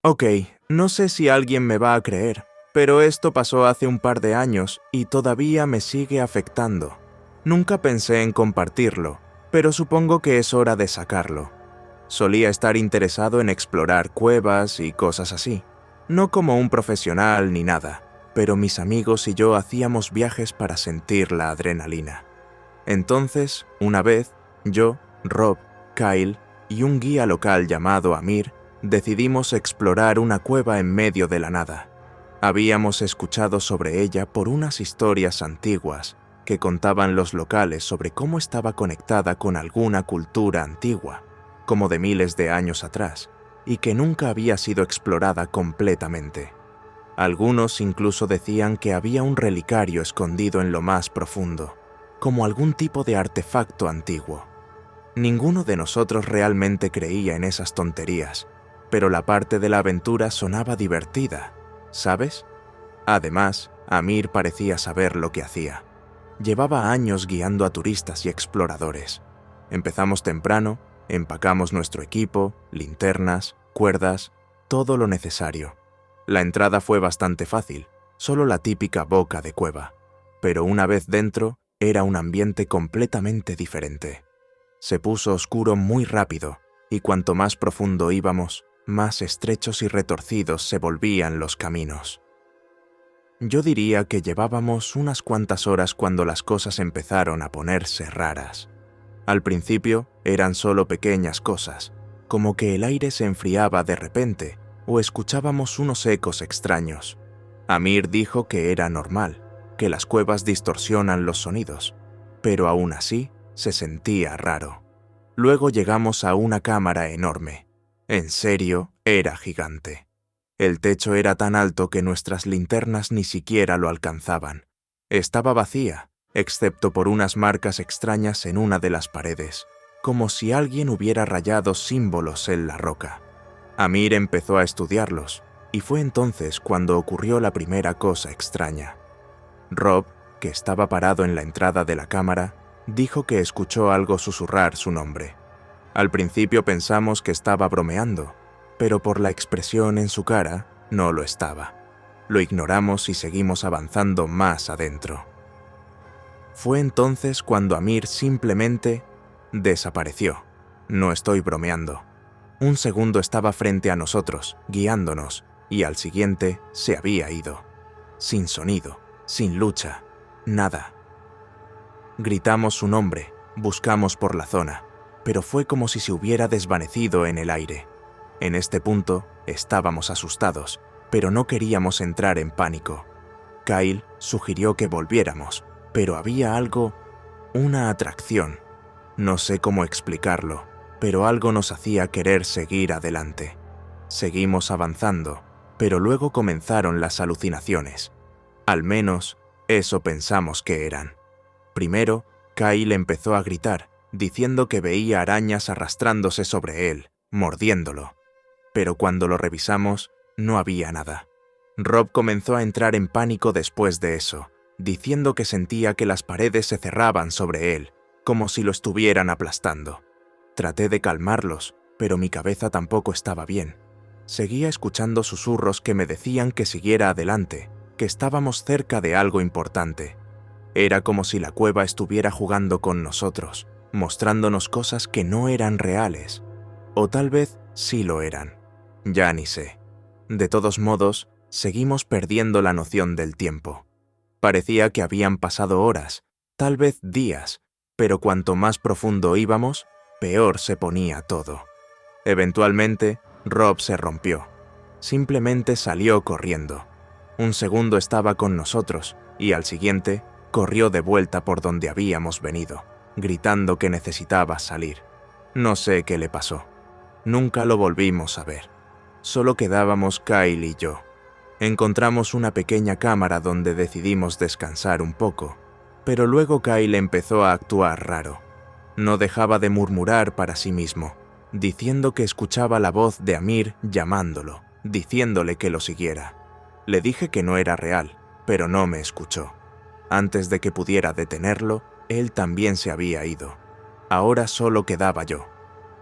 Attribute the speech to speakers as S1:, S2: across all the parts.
S1: Ok, no sé si alguien me va a creer, pero esto pasó hace un par de años y todavía me sigue afectando. Nunca pensé en compartirlo, pero supongo que es hora de sacarlo. Solía estar interesado en explorar cuevas y cosas así. No como un profesional ni nada, pero mis amigos y yo hacíamos viajes para sentir la adrenalina. Entonces, una vez, yo, Rob, Kyle y un guía local llamado Amir decidimos explorar una cueva en medio de la nada. Habíamos escuchado sobre ella por unas historias antiguas que contaban los locales sobre cómo estaba conectada con alguna cultura antigua, como de miles de años atrás, y que nunca había sido explorada completamente. Algunos incluso decían que había un relicario escondido en lo más profundo, como algún tipo de artefacto antiguo. Ninguno de nosotros realmente creía en esas tonterías, pero la parte de la aventura sonaba divertida, ¿sabes? Además, Amir parecía saber lo que hacía. Llevaba años guiando a turistas y exploradores. Empezamos temprano, empacamos nuestro equipo, linternas, cuerdas, todo lo necesario. La entrada fue bastante fácil, solo la típica boca de cueva, pero una vez dentro, era un ambiente completamente diferente. Se puso oscuro muy rápido, y cuanto más profundo íbamos, más estrechos y retorcidos se volvían los caminos. Yo diría que llevábamos unas cuantas horas cuando las cosas empezaron a ponerse raras. Al principio eran solo pequeñas cosas, como que el aire se enfriaba de repente o escuchábamos unos ecos extraños. Amir dijo que era normal, que las cuevas distorsionan los sonidos, pero aún así se sentía raro. Luego llegamos a una cámara enorme. En serio, era gigante. El techo era tan alto que nuestras linternas ni siquiera lo alcanzaban. Estaba vacía, excepto por unas marcas extrañas en una de las paredes, como si alguien hubiera rayado símbolos en la roca. Amir empezó a estudiarlos, y fue entonces cuando ocurrió la primera cosa extraña. Rob, que estaba parado en la entrada de la cámara, dijo que escuchó algo susurrar su nombre. Al principio pensamos que estaba bromeando, pero por la expresión en su cara, no lo estaba. Lo ignoramos y seguimos avanzando más adentro. Fue entonces cuando Amir simplemente desapareció. No estoy bromeando. Un segundo estaba frente a nosotros, guiándonos, y al siguiente se había ido. Sin sonido, sin lucha, nada. Gritamos su nombre, buscamos por la zona, pero fue como si se hubiera desvanecido en el aire. En este punto estábamos asustados, pero no queríamos entrar en pánico. Kyle sugirió que volviéramos, pero había algo, una atracción. No sé cómo explicarlo, pero algo nos hacía querer seguir adelante. Seguimos avanzando, pero luego comenzaron las alucinaciones. Al menos, eso pensamos que eran. Primero, Kyle empezó a gritar, diciendo que veía arañas arrastrándose sobre él, mordiéndolo. Pero cuando lo revisamos, no había nada. Rob comenzó a entrar en pánico después de eso, diciendo que sentía que las paredes se cerraban sobre él, como si lo estuvieran aplastando. Traté de calmarlos, pero mi cabeza tampoco estaba bien. Seguía escuchando susurros que me decían que siguiera adelante, que estábamos cerca de algo importante. Era como si la cueva estuviera jugando con nosotros, mostrándonos cosas que no eran reales. O tal vez sí lo eran. Ya ni sé. De todos modos, seguimos perdiendo la noción del tiempo. Parecía que habían pasado horas, tal vez días, pero cuanto más profundo íbamos, peor se ponía todo. Eventualmente, Rob se rompió. Simplemente salió corriendo. Un segundo estaba con nosotros, y al siguiente, corrió de vuelta por donde habíamos venido, gritando que necesitaba salir. No sé qué le pasó. Nunca lo volvimos a ver. Solo quedábamos Kyle y yo. Encontramos una pequeña cámara donde decidimos descansar un poco, pero luego Kyle empezó a actuar raro. No dejaba de murmurar para sí mismo, diciendo que escuchaba la voz de Amir llamándolo, diciéndole que lo siguiera. Le dije que no era real, pero no me escuchó. Antes de que pudiera detenerlo, él también se había ido. Ahora solo quedaba yo.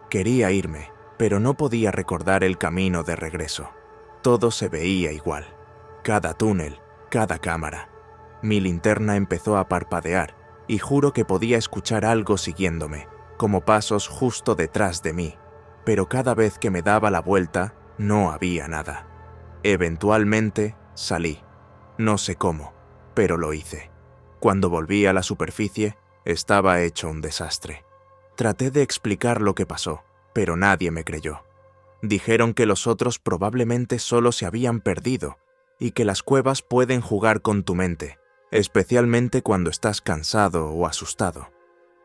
S1: Quería irme, pero no podía recordar el camino de regreso. Todo se veía igual. Cada túnel, cada cámara. Mi linterna empezó a parpadear y juro que podía escuchar algo siguiéndome, como pasos justo detrás de mí, pero cada vez que me daba la vuelta no había nada. Eventualmente salí. No sé cómo, pero lo hice. Cuando volví a la superficie, estaba hecho un desastre. Traté de explicar lo que pasó, pero nadie me creyó. Dijeron que los otros probablemente solo se habían perdido y que las cuevas pueden jugar con tu mente, especialmente cuando estás cansado o asustado.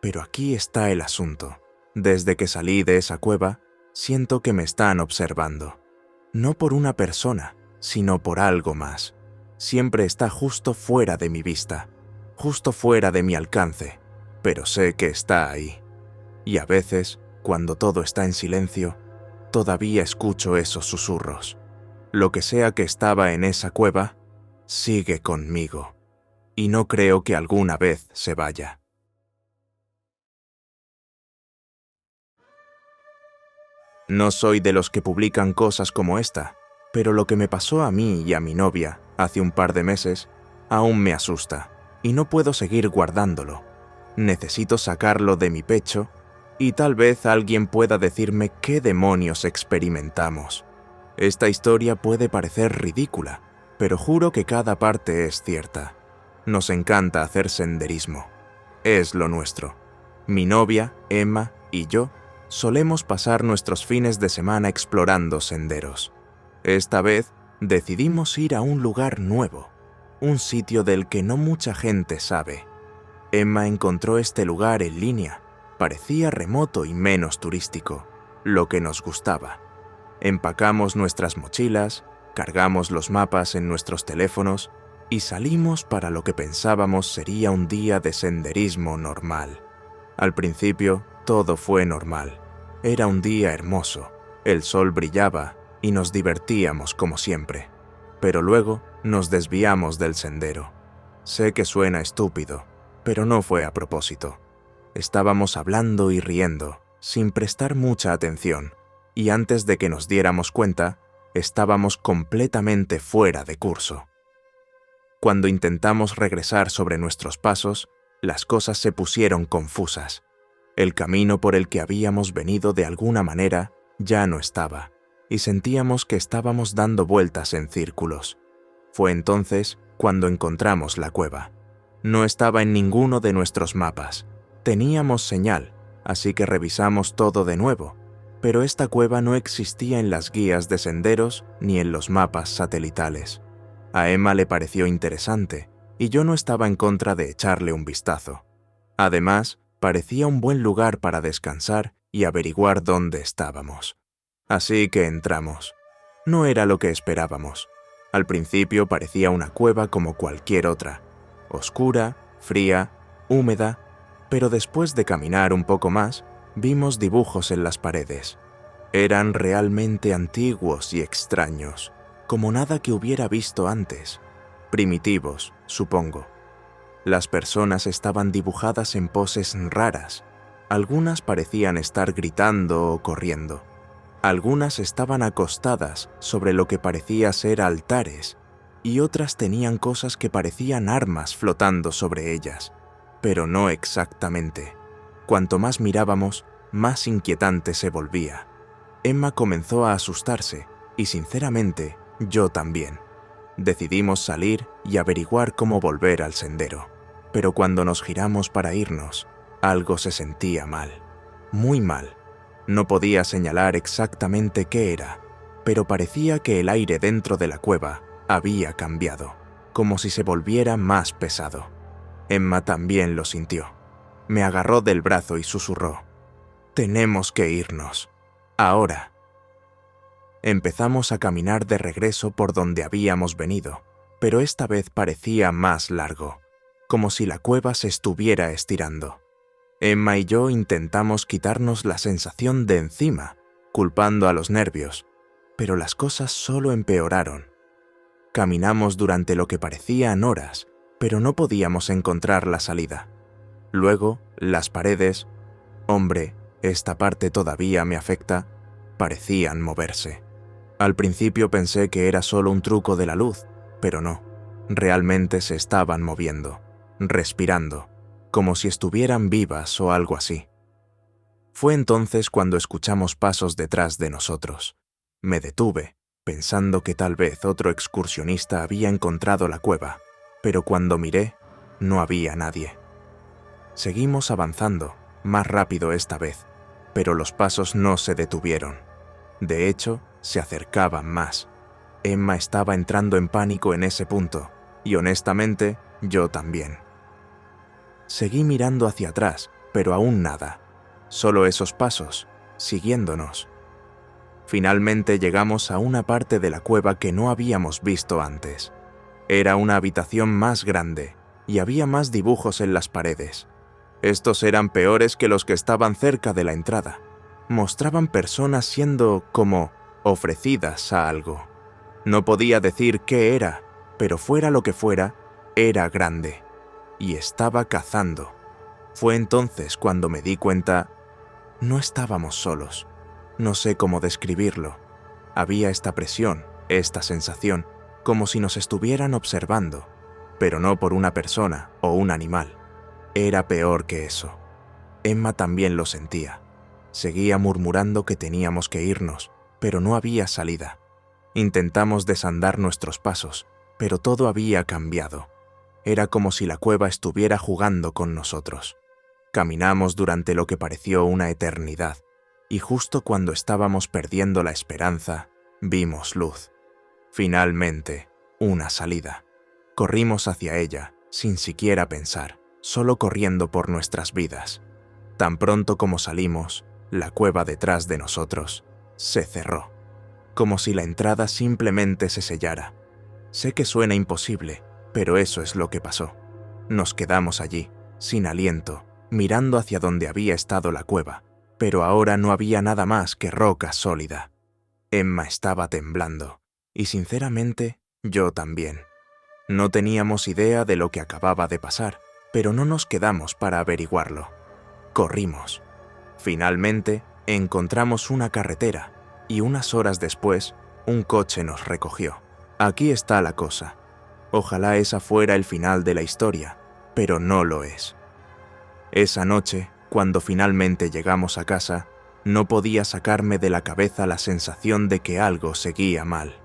S1: Pero aquí está el asunto. Desde que salí de esa cueva, siento que me están observando. No por una persona, sino por algo más. Siempre está justo fuera de mi vista, justo fuera de mi alcance, pero sé que está ahí. Y a veces, cuando todo está en silencio, todavía escucho esos susurros. Lo que sea que estaba en esa cueva, sigue conmigo. Y no creo que alguna vez se vaya. No soy de los que publican cosas como esta, pero lo que me pasó a mí y a mi novia hace un par de meses aún me asusta y no puedo seguir guardándolo. Necesito sacarlo de mi pecho y tal vez alguien pueda decirme qué demonios experimentamos. Esta historia puede parecer ridícula, pero juro que cada parte es cierta. Nos encanta hacer senderismo. Es lo nuestro. Mi novia, Emma, y yo solemos pasar nuestros fines de semana explorando senderos. Esta vez decidimos ir a un lugar nuevo, un sitio del que no mucha gente sabe. Emma encontró este lugar en línea. Parecía remoto y menos turístico, lo que nos gustaba. Empacamos nuestras mochilas, cargamos los mapas en nuestros teléfonos y salimos para lo que pensábamos sería un día de senderismo normal. Al principio, todo fue normal. Era un día hermoso, el sol brillaba y nos divertíamos como siempre. Pero luego nos desviamos del sendero. Sé que suena estúpido, pero no fue a propósito. Estábamos hablando y riendo, sin prestar mucha atención, y antes de que nos diéramos cuenta, estábamos completamente fuera de curso. Cuando intentamos regresar sobre nuestros pasos, las cosas se pusieron confusas. El camino por el que habíamos venido de alguna manera ya no estaba, y sentíamos que estábamos dando vueltas en círculos. Fue entonces cuando encontramos la cueva. No estaba en ninguno de nuestros mapas. Teníamos señal, así que revisamos todo de nuevo, pero esta cueva no existía en las guías de senderos ni en los mapas satelitales. A Emma le pareció interesante, y yo no estaba en contra de echarle un vistazo. Además, parecía un buen lugar para descansar y averiguar dónde estábamos. Así que entramos. No era lo que esperábamos. Al principio parecía una cueva como cualquier otra, oscura, fría, húmeda, pero después de caminar un poco más, vimos dibujos en las paredes. Eran realmente antiguos y extraños, como nada que hubiera visto antes. Primitivos, supongo. Las personas estaban dibujadas en poses raras. Algunas parecían estar gritando o corriendo. Algunas estaban acostadas sobre lo que parecía ser altares, y otras tenían cosas que parecían armas flotando sobre ellas, pero no exactamente. Cuanto más mirábamos, más inquietante se volvía. Emma comenzó a asustarse, y sinceramente, yo también. Decidimos salir y averiguar cómo volver al sendero. Pero cuando nos giramos para irnos, algo se sentía mal. Muy mal. No podía señalar exactamente qué era, pero parecía que el aire dentro de la cueva había cambiado, como si se volviera más pesado. Emma también lo sintió. Me agarró del brazo y susurró: «Tenemos que irnos. Ahora». Empezamos a caminar de regreso por donde habíamos venido, pero esta vez parecía más largo, como si la cueva se estuviera estirando. Emma y yo intentamos quitarnos la sensación de encima, culpando a los nervios, pero las cosas solo empeoraron. Caminamos durante lo que parecían horas, pero no podíamos encontrar la salida. Luego, las paredes, hombre, esta parte todavía me afecta, parecían moverse. Al principio pensé que era solo un truco de la luz, pero no. Realmente se estaban moviendo, respirando, como si estuvieran vivas o algo así. Fue entonces cuando escuchamos pasos detrás de nosotros. Me detuve, pensando que tal vez otro excursionista había encontrado la cueva, pero cuando miré, no había nadie. Seguimos avanzando, más rápido esta vez, pero los pasos no se detuvieron. De hecho, se acercaban más. Emma estaba entrando en pánico en ese punto, y honestamente, yo también. Seguí mirando hacia atrás, pero aún nada. Solo esos pasos, siguiéndonos. Finalmente llegamos a una parte de la cueva que no habíamos visto antes. Era una habitación más grande, y había más dibujos en las paredes. Estos eran peores que los que estaban cerca de la entrada. Mostraban personas siendo como ofrecidas a algo. No podía decir qué era, pero fuera lo que fuera, era grande. Y estaba cazando. Fue entonces cuando me di cuenta, no estábamos solos. No sé cómo describirlo. Había esta presión, esta sensación, como si nos estuvieran observando, pero no por una persona o un animal. Era peor que eso. Emma también lo sentía. Seguía murmurando que teníamos que irnos, pero no había salida. Intentamos desandar nuestros pasos, pero todo había cambiado. Era como si la cueva estuviera jugando con nosotros. Caminamos durante lo que pareció una eternidad, y justo cuando estábamos perdiendo la esperanza, vimos luz. Finalmente, una salida. Corrimos hacia ella, sin siquiera pensar, solo corriendo por nuestras vidas. Tan pronto como salimos, la cueva detrás de nosotros se cerró, como si la entrada simplemente se sellara. Sé que suena imposible, pero eso es lo que pasó. Nos quedamos allí, sin aliento, mirando hacia donde había estado la cueva, pero ahora no había nada más que roca sólida. Emma estaba temblando, y sinceramente, yo también. No teníamos idea de lo que acababa de pasar, pero no nos quedamos para averiguarlo. Corrimos. Finalmente, encontramos una carretera, y unas horas después, un coche nos recogió. Aquí está la cosa. Ojalá esa fuera el final de la historia, pero no lo es. Esa noche, cuando finalmente llegamos a casa, no podía sacarme de la cabeza la sensación de que algo seguía mal.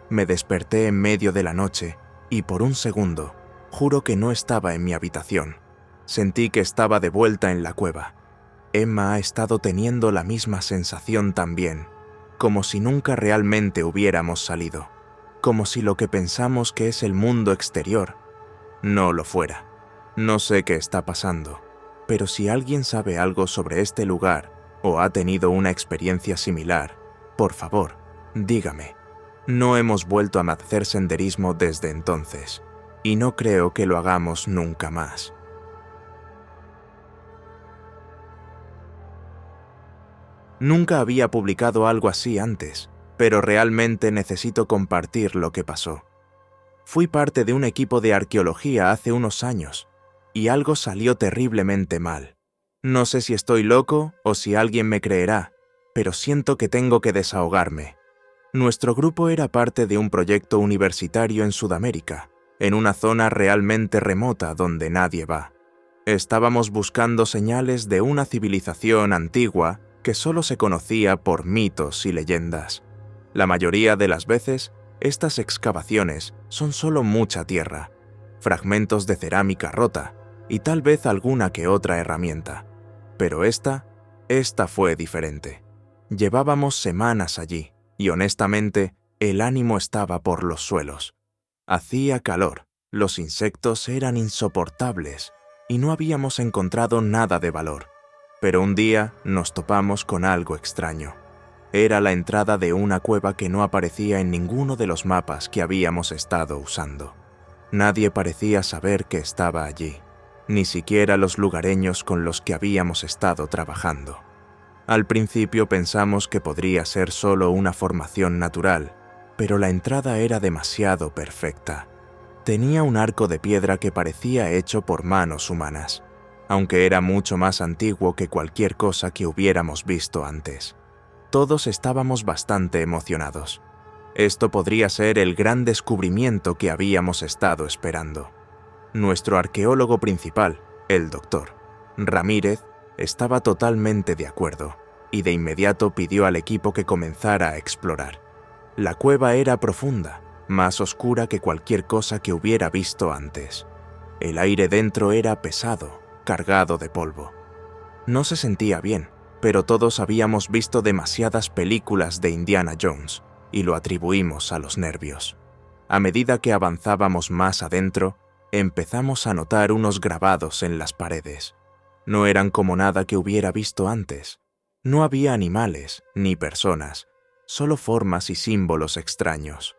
S1: Me desperté en medio de la noche y por un segundo, juro que no estaba en mi habitación. Sentí que estaba de vuelta en la cueva. Emma ha estado teniendo la misma sensación también, como si nunca realmente hubiéramos salido, como si lo que pensamos que es el mundo exterior no lo fuera. No sé qué está pasando, pero si alguien sabe algo sobre este lugar o ha tenido una experiencia similar, por favor, dígame. No hemos vuelto a hacer senderismo desde entonces, y no creo que lo hagamos nunca más. Nunca había publicado algo así antes, pero realmente necesito compartir lo que pasó. Fui parte de un equipo de arqueología hace unos años, y algo salió terriblemente mal. No sé si estoy loco o si alguien me creerá, pero siento que tengo que desahogarme. Nuestro grupo era parte de un proyecto universitario en Sudamérica, en una zona realmente remota donde nadie va. Estábamos buscando señales de una civilización antigua que solo se conocía por mitos y leyendas. La mayoría de las veces, estas excavaciones son solo mucha tierra, fragmentos de cerámica rota y tal vez alguna que otra herramienta. Pero esta fue diferente. Llevábamos semanas allí y honestamente, el ánimo estaba por los suelos. Hacía calor, los insectos eran insoportables y no habíamos encontrado nada de valor. Pero un día nos topamos con algo extraño. Era la entrada de una cueva que no aparecía en ninguno de los mapas que habíamos estado usando. Nadie parecía saber que estaba allí, ni siquiera los lugareños con los que habíamos estado trabajando. Al principio pensamos que podría ser solo una formación natural, pero la entrada era demasiado perfecta. Tenía un arco de piedra que parecía hecho por manos humanas, aunque era mucho más antiguo que cualquier cosa que hubiéramos visto antes. Todos estábamos bastante emocionados. Esto podría ser el gran descubrimiento que habíamos estado esperando. Nuestro arqueólogo principal, el doctor Ramírez, estaba totalmente de acuerdo, y de inmediato pidió al equipo que comenzara a explorar. La cueva era profunda, más oscura que cualquier cosa que hubiera visto antes. El aire dentro era pesado, cargado de polvo. No se sentía bien, pero todos habíamos visto demasiadas películas de Indiana Jones y lo atribuimos a los nervios. A medida que avanzábamos más adentro, empezamos a notar unos grabados en las paredes. No eran como nada que hubiera visto antes. No había animales ni personas, solo formas y símbolos extraños.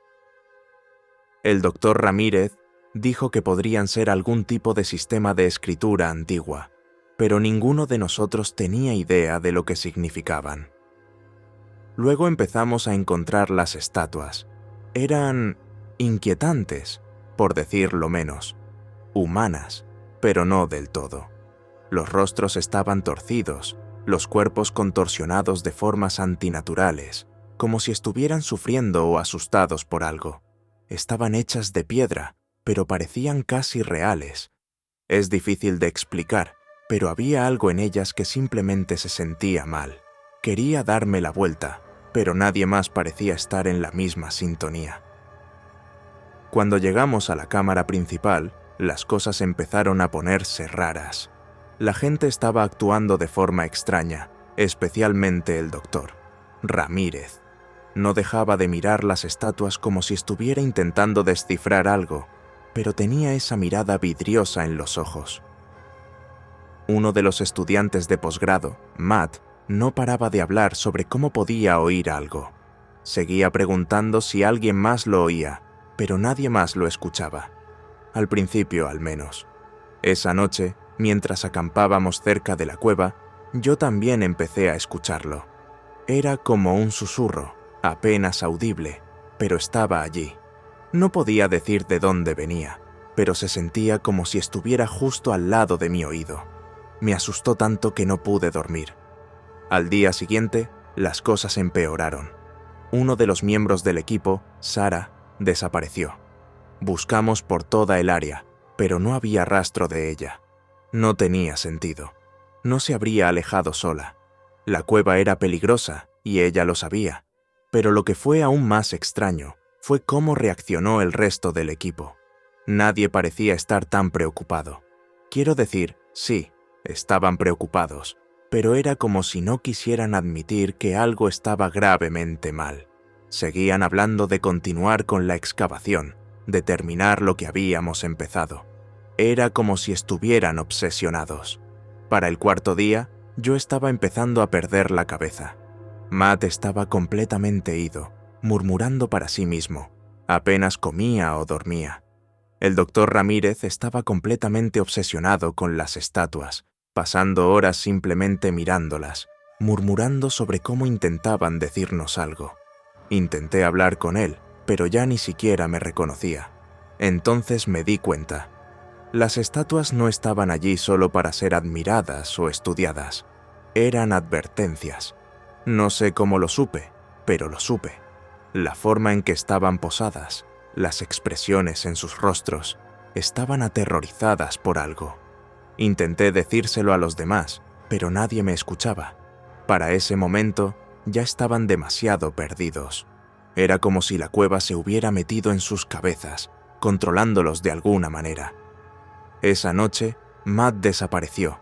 S1: El doctor Ramírez dijo que podrían ser algún tipo de sistema de escritura antigua, pero ninguno de nosotros tenía idea de lo que significaban. Luego empezamos a encontrar las estatuas. Eran inquietantes, por decirlo menos, humanas, pero no del todo. Los rostros estaban torcidos, los cuerpos contorsionados de formas antinaturales, como si estuvieran sufriendo o asustados por algo. Estaban hechas de piedra, pero parecían casi reales. Es difícil de explicar, pero había algo en ellas que simplemente se sentía mal. Quería darme la vuelta, pero nadie más parecía estar en la misma sintonía. Cuando llegamos a la cámara principal, las cosas empezaron a ponerse raras. La gente estaba actuando de forma extraña, especialmente el doctor Ramírez. No dejaba de mirar las estatuas como si estuviera intentando descifrar algo, pero tenía esa mirada vidriosa en los ojos. Uno de los estudiantes de posgrado, Matt, no paraba de hablar sobre cómo podía oír algo. Seguía preguntando si alguien más lo oía, pero nadie más lo escuchaba. Al principio, al menos. Esa noche, mientras acampábamos cerca de la cueva, yo también empecé a escucharlo. Era como un susurro, apenas audible, pero estaba allí. No podía decir de dónde venía, pero se sentía como si estuviera justo al lado de mi oído. Me asustó tanto que no pude dormir. Al día siguiente, las cosas empeoraron. Uno de los miembros del equipo, Sara, desapareció. Buscamos por toda el área, pero no había rastro de ella. No tenía sentido. No se habría alejado sola. La cueva era peligrosa, y ella lo sabía. Pero lo que fue aún más extraño fue cómo reaccionó el resto del equipo. Nadie parecía estar tan preocupado. Quiero decir, sí, estaban preocupados, pero era como si no quisieran admitir que algo estaba gravemente mal. Seguían hablando de continuar con la excavación, de terminar lo que habíamos empezado. Era como si estuvieran obsesionados. Para el cuarto día, yo estaba empezando a perder la cabeza. Matt estaba completamente ido, murmurando para sí mismo. Apenas comía o dormía. El doctor Ramírez estaba completamente obsesionado con las estatuas, pasando horas simplemente mirándolas, murmurando sobre cómo intentaban decirnos algo. Intenté hablar con él, pero ya ni siquiera me reconocía. Entonces me di cuenta. Las estatuas no estaban allí solo para ser admiradas o estudiadas. Eran advertencias. No sé cómo lo supe, pero lo supe. La forma en que estaban posadas, las expresiones en sus rostros, estaban aterrorizadas por algo. Intenté decírselo a los demás, pero nadie me escuchaba. Para ese momento, ya estaban demasiado perdidos. Era como si la cueva se hubiera metido en sus cabezas, controlándolos de alguna manera. Esa noche, Matt desapareció.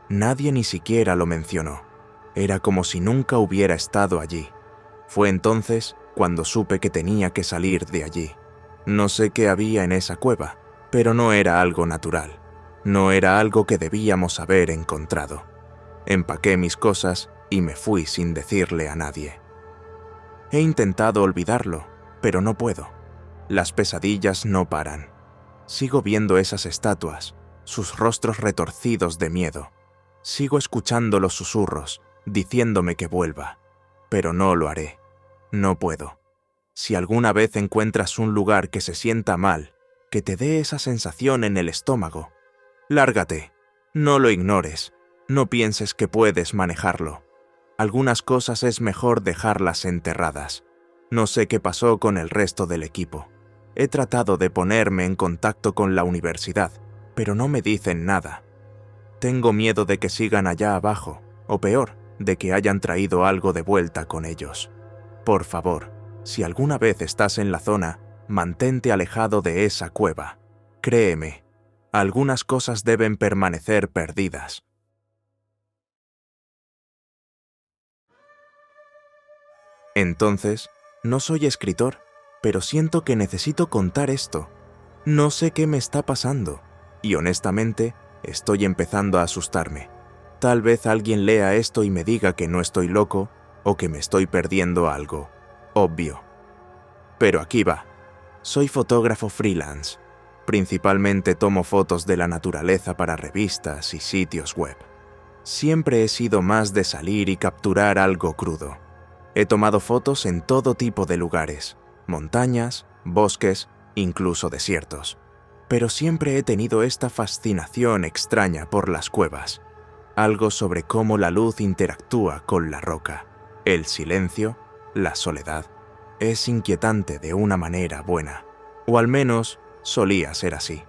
S1: Nadie ni siquiera lo mencionó. Era como si nunca hubiera estado allí. Fue entonces cuando supe que tenía que salir de allí. No sé qué había en esa cueva, pero no era algo natural. No era algo que debíamos haber encontrado. Empaqué mis cosas y me fui sin decirle a nadie. He intentado olvidarlo, pero no puedo. Las pesadillas no paran. Sigo viendo esas estatuas, sus rostros retorcidos de miedo. Sigo escuchando los susurros, diciéndome que vuelva. Pero no lo haré. No puedo. Si alguna vez encuentras un lugar que se sienta mal, que te dé esa sensación en el estómago, lárgate. No lo ignores. No pienses que puedes manejarlo. Algunas cosas es mejor dejarlas enterradas. No sé qué pasó con el resto del equipo. He tratado de ponerme en contacto con la universidad, pero no me dicen nada. Tengo miedo de que sigan allá abajo, o peor, de que hayan traído algo de vuelta con ellos. Por favor, si alguna vez estás en la zona, mantente alejado de esa cueva. Créeme, algunas cosas deben permanecer perdidas. Entonces, no soy escritor, pero siento que necesito contar esto. No sé qué me está pasando, y honestamente, estoy empezando a asustarme. Tal vez alguien lea esto y me diga que no estoy loco o que me estoy perdiendo algo. Obvio. Pero aquí va. Soy fotógrafo freelance. Principalmente tomo fotos de la naturaleza para revistas y sitios web. Siempre he sido más de salir y capturar algo crudo. He tomado fotos en todo tipo de lugares, montañas, bosques, incluso desiertos. Pero siempre he tenido esta fascinación extraña por las cuevas. Algo sobre cómo la luz interactúa con la roca. El silencio, la soledad. Es inquietante de una manera buena. O al menos solía ser así.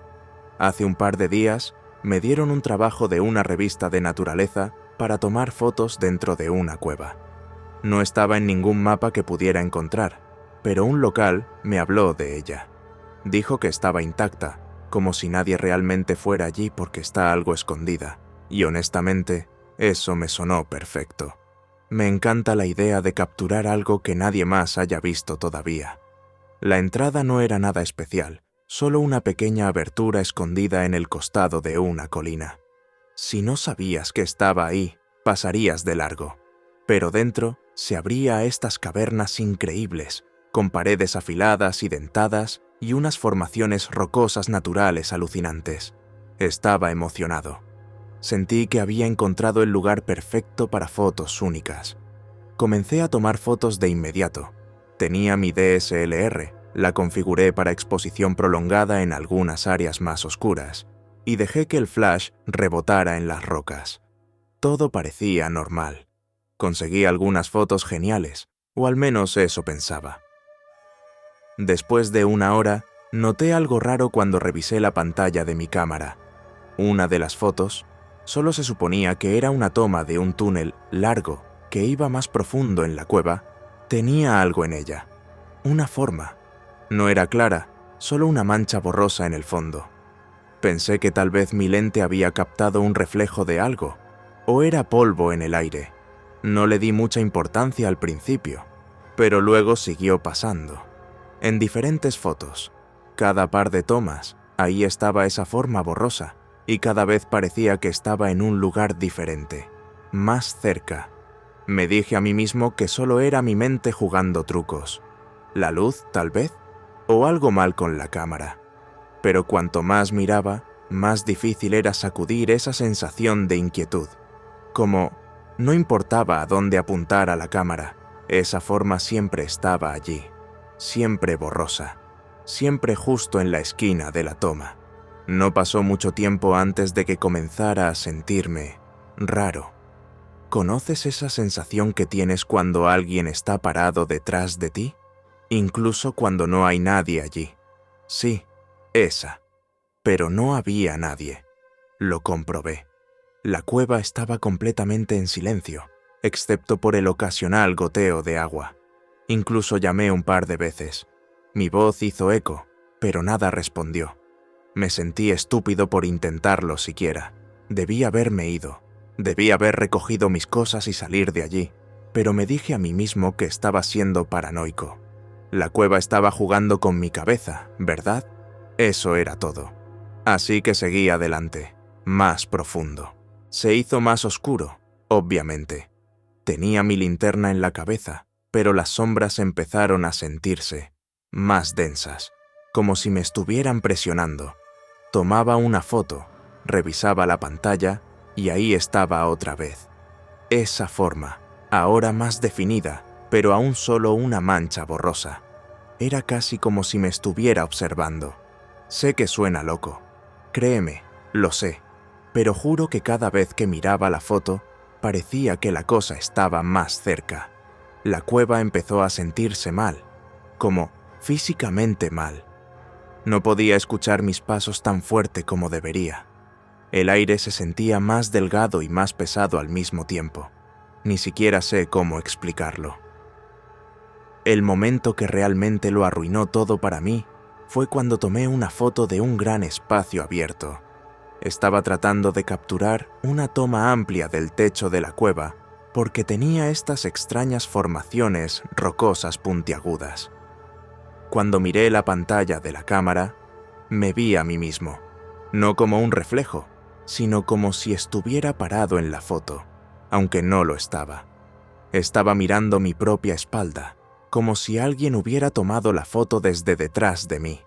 S1: Hace un par de días me dieron un trabajo de una revista de naturaleza para tomar fotos dentro de una cueva. No estaba en ningún mapa que pudiera encontrar, pero un local me habló de ella. Dijo que estaba intacta, como si nadie realmente fuera allí porque está algo escondida, y honestamente, eso me sonó perfecto. Me encanta la idea de capturar algo que nadie más haya visto todavía. La entrada no era nada especial, solo una pequeña abertura escondida en el costado de una colina. Si no sabías que estaba ahí, pasarías de largo. Pero dentro se abría a estas cavernas increíbles, con paredes afiladas y dentadas y unas formaciones rocosas naturales alucinantes. Estaba emocionado. Sentí que había encontrado el lugar perfecto para fotos únicas. Comencé a tomar fotos de inmediato. Tenía mi DSLR, la configuré para exposición prolongada en algunas áreas más oscuras, y dejé que el flash rebotara en las rocas. Todo parecía normal. Conseguí algunas fotos geniales, o al menos eso pensaba. Después de una hora, noté algo raro cuando revisé la pantalla de mi cámara. Una de las fotos solo se suponía que era una toma de un túnel largo que iba más profundo en la cueva. Tenía algo en ella, una forma. No era clara, solo una mancha borrosa en el fondo. Pensé que tal vez mi lente había captado un reflejo de algo, o era polvo en el aire. No le di mucha importancia al principio, pero luego siguió pasando. En diferentes fotos, cada par de tomas, ahí estaba esa forma borrosa, y cada vez parecía que estaba en un lugar diferente, más cerca. Me dije a mí mismo que solo era mi mente jugando trucos. ¿La luz, tal vez? ¿O algo mal con la cámara? Pero cuanto más miraba, más difícil era sacudir esa sensación de inquietud. Como no importaba a dónde apuntara la cámara, esa forma siempre estaba allí, siempre borrosa, siempre justo en la esquina de la toma. No pasó mucho tiempo antes de que comenzara a sentirme raro. ¿Conoces esa sensación que tienes cuando alguien está parado detrás de ti? Incluso cuando no hay nadie allí. Sí, esa. Pero no había nadie. Lo comprobé. La cueva estaba completamente en silencio, excepto por el ocasional goteo de agua. Incluso llamé un par de veces. Mi voz hizo eco, pero nada respondió. Me sentí estúpido por intentarlo siquiera. Debí haberme ido. Debí haber recogido mis cosas y salir de allí, pero me dije a mí mismo que estaba siendo paranoico. La cueva estaba jugando con mi cabeza, ¿verdad? Eso era todo. Así que seguí adelante, más profundo. Se hizo más oscuro, obviamente. Tenía mi linterna en la cabeza, pero las sombras empezaron a sentirse más densas, como si me estuvieran presionando. Tomaba una foto, revisaba la pantalla y ahí estaba otra vez. Esa forma, ahora más definida, pero aún solo una mancha borrosa. Era casi como si me estuviera observando. Sé que suena loco. Créeme, lo sé. Pero juro que cada vez que miraba la foto, parecía que la cosa estaba más cerca. La cueva empezó a sentirse mal, como físicamente mal. No podía escuchar mis pasos tan fuerte como debería. El aire se sentía más delgado y más pesado al mismo tiempo. Ni siquiera sé cómo explicarlo. El momento que realmente lo arruinó todo para mí fue cuando tomé una foto de un gran espacio abierto. Estaba tratando de capturar una toma amplia del techo de la cueva porque tenía estas extrañas formaciones rocosas puntiagudas. Cuando miré la pantalla de la cámara, me vi a mí mismo, no como un reflejo, sino como si estuviera parado en la foto, aunque no lo estaba. Estaba mirando mi propia espalda, como si alguien hubiera tomado la foto desde detrás de mí.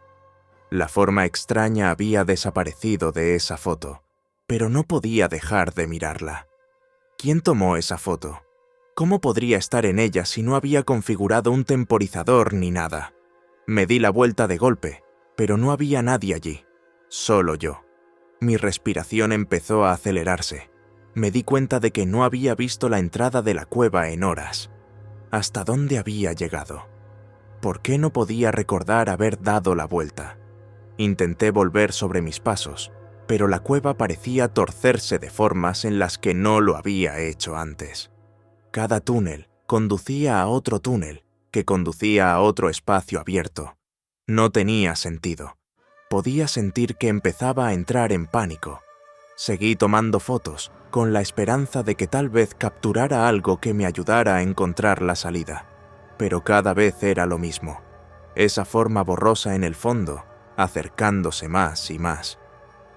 S1: La forma extraña había desaparecido de esa foto, pero no podía dejar de mirarla. ¿Quién tomó esa foto? ¿Cómo podría estar en ella si no había configurado un temporizador ni nada? Me di la vuelta de golpe, pero no había nadie allí, solo yo. Mi respiración empezó a acelerarse. Me di cuenta de que no había visto la entrada de la cueva en horas. ¿Hasta dónde había llegado? ¿Por qué no podía recordar haber dado la vuelta? Intenté volver sobre mis pasos, pero la cueva parecía torcerse de formas en las que no lo había hecho antes. Cada túnel conducía a otro túnel, que conducía a otro espacio abierto. No tenía sentido. Podía sentir que empezaba a entrar en pánico. Seguí tomando fotos, con la esperanza de que tal vez capturara algo que me ayudara a encontrar la salida. Pero cada vez era lo mismo. Esa forma borrosa en el fondo, acercándose más y más.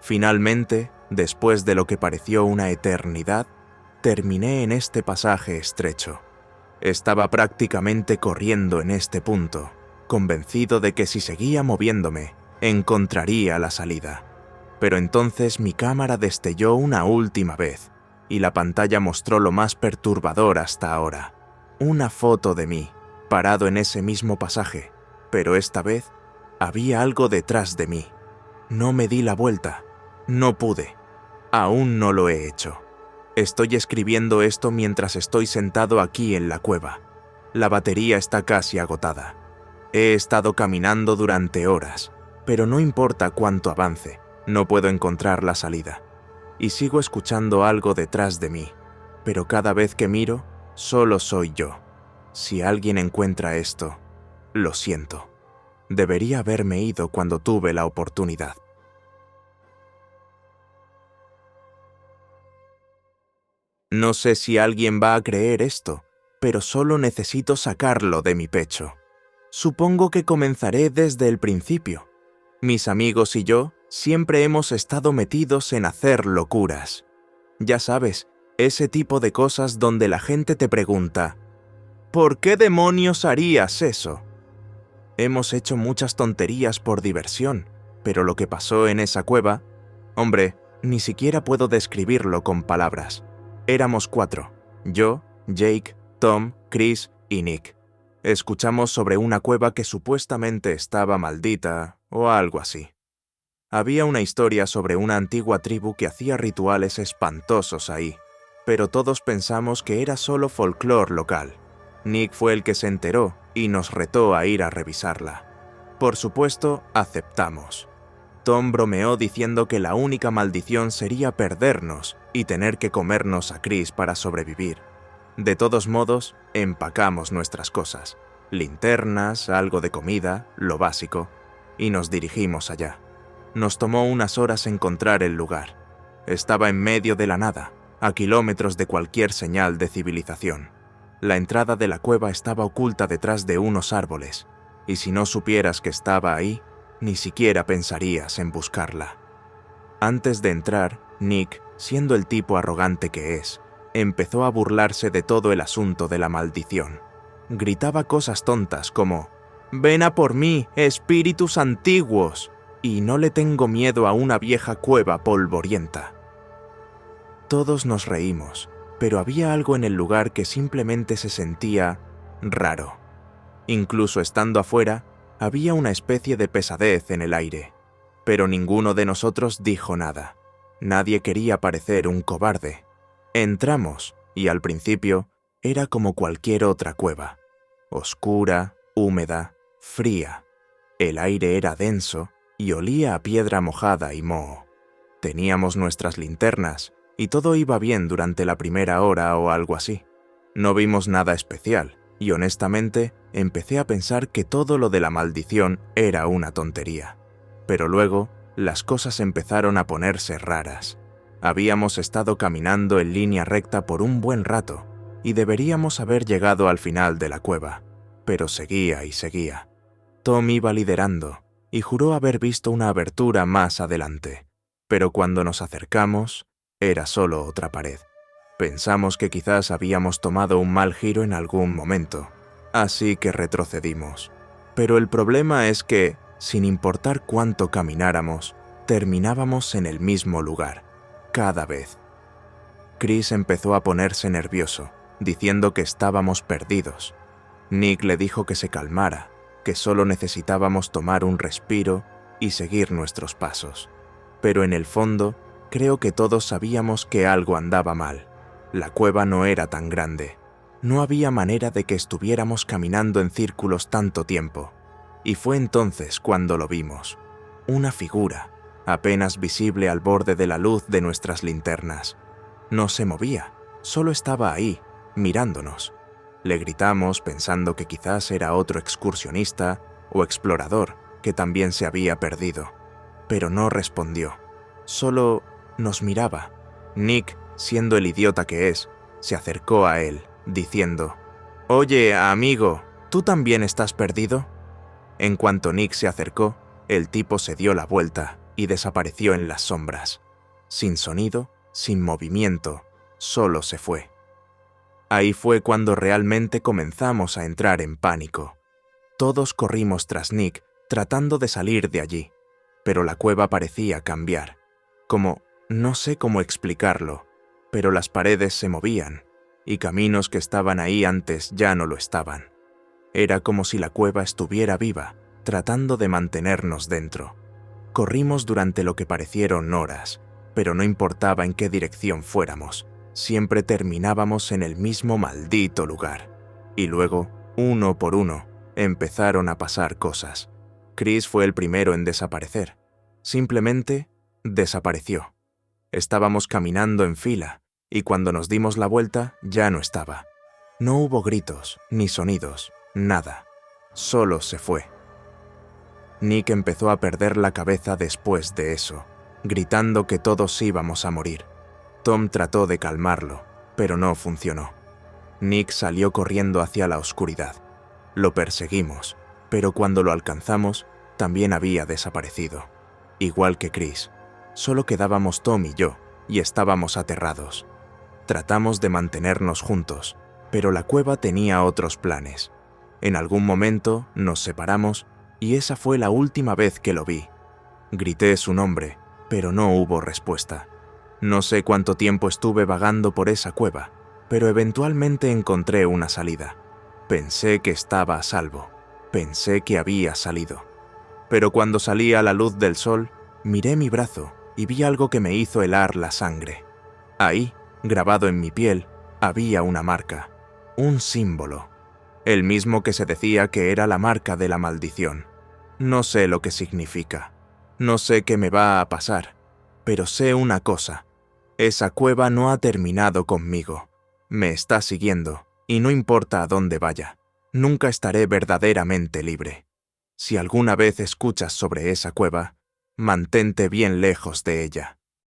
S1: Finalmente, después de lo que pareció una eternidad, terminé en este pasaje estrecho. Estaba prácticamente corriendo en este punto, convencido de que si seguía moviéndome, encontraría la salida. Pero entonces mi cámara destelló una última vez, y la pantalla mostró lo más perturbador hasta ahora. Una foto de mí, parado en ese mismo pasaje, pero esta vez había algo detrás de mí. No me di la vuelta, no pude. Aún no lo he hecho. Estoy escribiendo esto mientras estoy sentado aquí en la cueva. La batería está casi agotada. He estado caminando durante horas, pero no importa cuánto avance, no puedo encontrar la salida. Y sigo escuchando algo detrás de mí, pero cada vez que miro, solo soy yo. Si alguien encuentra esto, lo siento. Debería haberme ido cuando tuve la oportunidad. No sé si alguien va a creer esto, pero solo necesito sacarlo de mi pecho. Supongo que comenzaré desde el principio. Mis amigos y yo siempre hemos estado metidos en hacer locuras. Ya sabes, ese tipo de cosas donde la gente te pregunta, ¿por qué demonios harías eso? Hemos hecho muchas tonterías por diversión, pero lo que pasó en esa cueva, hombre, ni siquiera puedo describirlo con palabras. Éramos 4, yo, Jake, Tom, Chris y Nick. Escuchamos sobre una cueva que supuestamente estaba maldita o algo así. Había una historia sobre una antigua tribu que hacía rituales espantosos ahí, pero todos pensamos que era solo folclore local. Nick fue el que se enteró y nos retó a ir a revisarla. Por supuesto, aceptamos. Tom bromeó diciendo que la única maldición sería perdernos y tener que comernos a Chris para sobrevivir. De todos modos, empacamos nuestras cosas, linternas, algo de comida, lo básico, y nos dirigimos allá. Nos tomó unas horas encontrar el lugar. Estaba en medio de la nada, a kilómetros de cualquier señal de civilización. La entrada de la cueva estaba oculta detrás de unos árboles, y si no supieras que estaba ahí, ni siquiera pensarías en buscarla. Antes de entrar, Nick, siendo el tipo arrogante que es, empezó a burlarse de todo el asunto de la maldición. Gritaba cosas tontas como, «Ven a por mí, espíritus antiguos», y no le tengo miedo a una vieja cueva polvorienta. Todos nos reímos, pero había algo en el lugar que simplemente se sentía raro. Incluso estando afuera, había una especie de pesadez en el aire, pero ninguno de nosotros dijo nada. Nadie quería parecer un cobarde. Entramos, y al principio era como cualquier otra cueva. Oscura, húmeda, fría. El aire era denso y olía a piedra mojada y moho. Teníamos nuestras linternas y todo iba bien durante la primera hora o algo así. No vimos nada especial y honestamente empecé a pensar que todo lo de la maldición era una tontería. Pero luego las cosas empezaron a ponerse raras. Habíamos estado caminando en línea recta por un buen rato y deberíamos haber llegado al final de la cueva, pero seguía y seguía. Tom iba liderando y juró haber visto una abertura más adelante, pero cuando nos acercamos, era solo otra pared. Pensamos que quizás habíamos tomado un mal giro en algún momento, así que retrocedimos. Pero el problema es que, sin importar cuánto camináramos, terminábamos en el mismo lugar, cada vez. Chris empezó a ponerse nervioso, diciendo que estábamos perdidos. Nick le dijo que se calmara, que solo necesitábamos tomar un respiro y seguir nuestros pasos. Pero en el fondo, creo que todos sabíamos que algo andaba mal. La cueva no era tan grande. No había manera de que estuviéramos caminando en círculos tanto tiempo. Y fue entonces cuando lo vimos. Una figura, apenas visible al borde de la luz de nuestras linternas. No se movía, solo estaba ahí, mirándonos. Le gritamos pensando que quizás era otro excursionista o explorador que también se había perdido. Pero no respondió, solo nos miraba. Nick, siendo el idiota que es, se acercó a él, diciendo: «Oye, amigo, ¿tú también estás perdido?». En cuanto Nick se acercó, el tipo se dio la vuelta y desapareció en las sombras. Sin sonido, sin movimiento, solo se fue. Ahí fue cuando realmente comenzamos a entrar en pánico. Todos corrimos tras Nick, tratando de salir de allí, pero la cueva parecía cambiar. No sé cómo explicarlo, pero las paredes se movían, y caminos que estaban ahí antes ya no lo estaban. Era como si la cueva estuviera viva, tratando de mantenernos dentro. Corrimos durante lo que parecieron horas, pero no importaba en qué dirección fuéramos, siempre terminábamos en el mismo maldito lugar. Y luego, uno por uno, empezaron a pasar cosas. Chris fue el primero en desaparecer. Simplemente desapareció. Estábamos caminando en fila, y cuando nos dimos la vuelta ya no estaba. No hubo gritos, ni sonidos, nada. Solo se fue. Nick empezó a perder la cabeza después de eso, gritando que todos íbamos a morir. Tom trató de calmarlo, pero no funcionó. Nick salió corriendo hacia la oscuridad. Lo perseguimos, pero cuando lo alcanzamos, también había desaparecido. Igual que Chris. Solo quedábamos Tom y yo, y estábamos aterrados. Tratamos de mantenernos juntos, pero la cueva tenía otros planes. En algún momento nos separamos y esa fue la última vez que lo vi. Grité su nombre, pero no hubo respuesta. No sé cuánto tiempo estuve vagando por esa cueva, pero eventualmente encontré una salida. Pensé que estaba a salvo. Pensé que había salido. Pero cuando salí a la luz del sol, miré mi brazo y vi algo que me hizo helar la sangre. Ahí, grabado en mi piel, había una marca, un símbolo, el mismo que se decía que era la marca de la maldición. No sé lo que significa, no sé qué me va a pasar, pero sé una cosa: esa cueva no ha terminado conmigo, me está siguiendo y no importa a dónde vaya, nunca estaré verdaderamente libre. Si alguna vez escuchas sobre esa cueva, mantente bien lejos de ella.